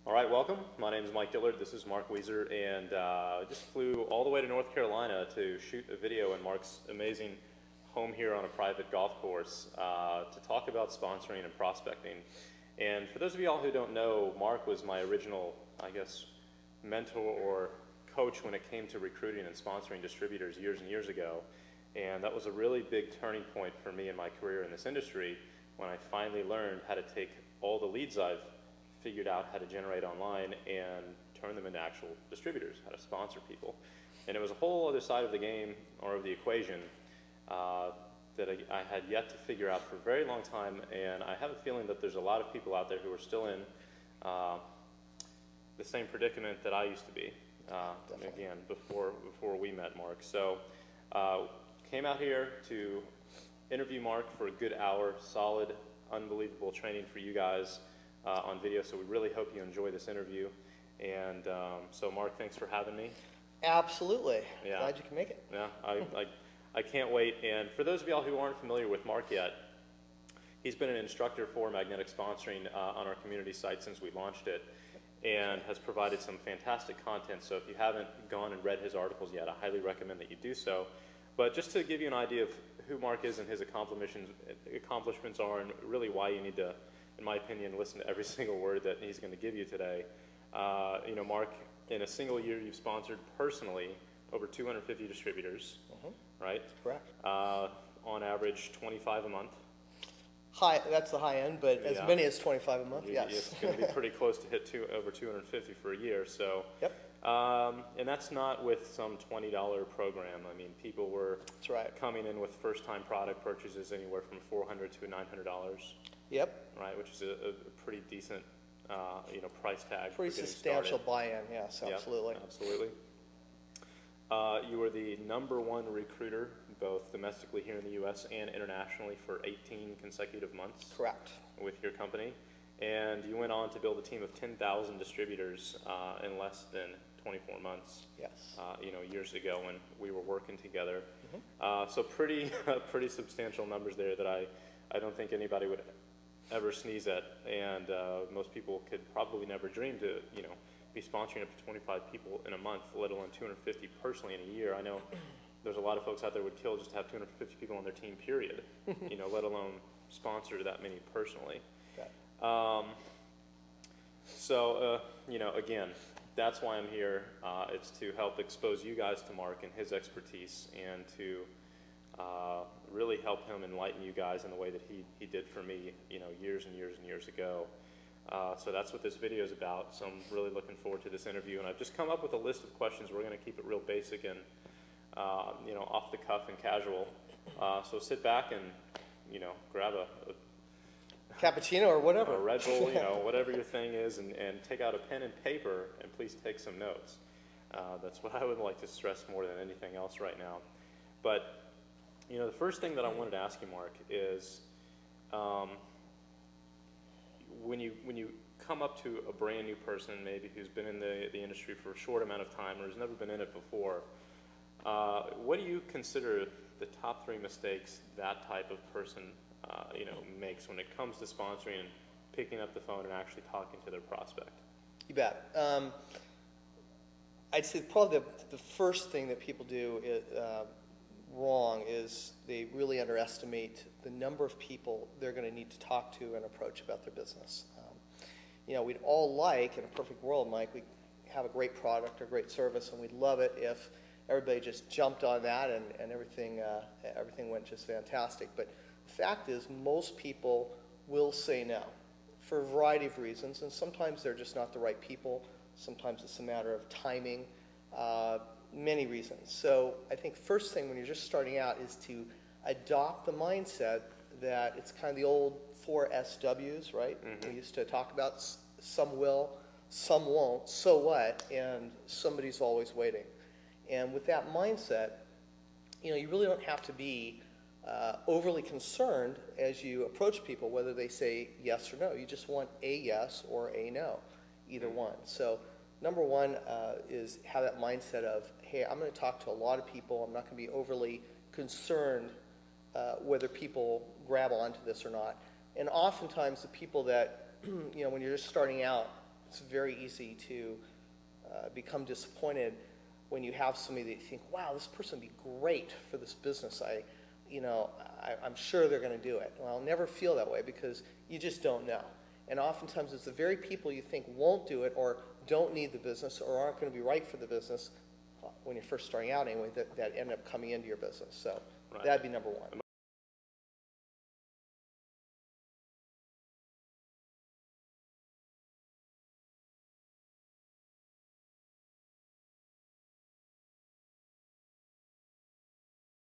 All right, welcome. My name is Mike Dillard. This is Mark Weiser, and I just flew all the way to North Carolina to shoot a video in Mark's amazing home here on a private golf course to talk about sponsoring and prospecting. And for those of y'all who don't know, Mark was my original, I guess, mentor or coach when it came to recruiting and sponsoring distributors years and years ago. And that was a really big turning point for me in my career in this industry when I finally learned how to take all the leads I've figured out how to generate online and turn them into actual distributors, how to sponsor people. And it was a whole other side of the game, or of the equation, that I had yet to figure out for a very long time. And I have a feeling that there's a lot of people out there who are still in the same predicament that I used to be, again, before we met, Mark. So came out here to interview Mark for a good hour, solid, unbelievable training for you guys on video, so we really hope you enjoy this interview. And so Mark, thanks for having me. Absolutely. Yeah. Glad you can make it. Yeah, I can't wait. And for those of y'all who aren't familiar with Mark yet, he's been an instructor for Magnetic Sponsoring on our community site since we launched it, and has provided some fantastic content. So if you haven't gone and read his articles yet, I highly recommend that you do so. But just to give you an idea of who Mark is and his accomplishments are, and really why you need to, in my opinion, listen to every single word that he's going to give you today. You know, Mark, in a single year, you've sponsored personally over 250 distributors, right? Correct. On average, 25 a month. High, that's the high end, but as many as 25 a month, yes. It's going to be pretty close to hit over 250 for a year. So, yep. And that's not with some $20 program. I mean, people were coming in with first-time product purchases anywhere from $400 to $900. Yep. Right, which is a pretty decent, price tag. Pretty substantial buy-in, yes, absolutely. Yep, absolutely. You were the #1 recruiter, both domestically here in the U.S. and internationally, for 18 consecutive months. Correct. With your company. And you went on to build a team of 10,000 distributors in less than 24 months. Yes. Years ago when we were working together. So pretty substantial numbers there that I don't think anybody would ever sneeze at, and most people could probably never dream to, be sponsoring up to 25 people in a month, let alone 250 personally in a year. I know there's a lot of folks out there would kill just to have 250 people on their team, period, let alone sponsor that many personally. Okay. Again, that's why I'm here. It's to help expose you guys to Mark and his expertise, and to really help him enlighten you guys in the way that he did for me, years and years and years ago. So that's what this video is about. So I'm really looking forward to this interview, and I've just come up with a list of questions. We're going to keep it real basic and off the cuff and casual. So sit back and grab a cappuccino or whatever, a Red Bull, whatever your thing is, and take out a pen and paper and please take some notes. That's what I would like to stress more than anything else right now. But the first thing that I wanted to ask you, Mark, is when you come up to a brand new person, maybe who's been in the industry for a short amount of time or has never been in it before, what do you consider the top 3 mistakes that type of person makes when it comes to sponsoring and picking up the phone and actually talking to their prospect? You bet. I'd say probably the first thing that people do wrong is they really underestimate the number of people they're going to need to talk to and approach about their business. We'd all like, in a perfect world, Mike, we have a great product or great service, and we'd love it if everybody just jumped on that and everything went just fantastic. But the fact is, most people will say no for a variety of reasons, and sometimes they're just not the right people. Sometimes it's a matter of timing. Many reasons. So I think first thing when you're just starting out is to adopt the mindset that it's kind of the old 4 SWs, right? We used to talk about some will, some won't, so what, and somebody's always waiting. And with that mindset, you really don't have to be overly concerned as you approach people, whether they say yes or no. You just want a yes or a no, either one. So number one is have that mindset of, hey, I'm going to talk to a lot of people. I'm not going to be overly concerned whether people grab onto this or not. And oftentimes the people that, when you're just starting out, It's very easy to become disappointed when you have somebody that you think, wow, this person would be great for this business. I'm sure they're going to do it. Well, never feel that way because you just don't know. And oftentimes it's the very people you think won't do it or don't need the business or aren't going to be right for the business when you're first starting out anyway that end up coming into your business. So Right. that'd be number one.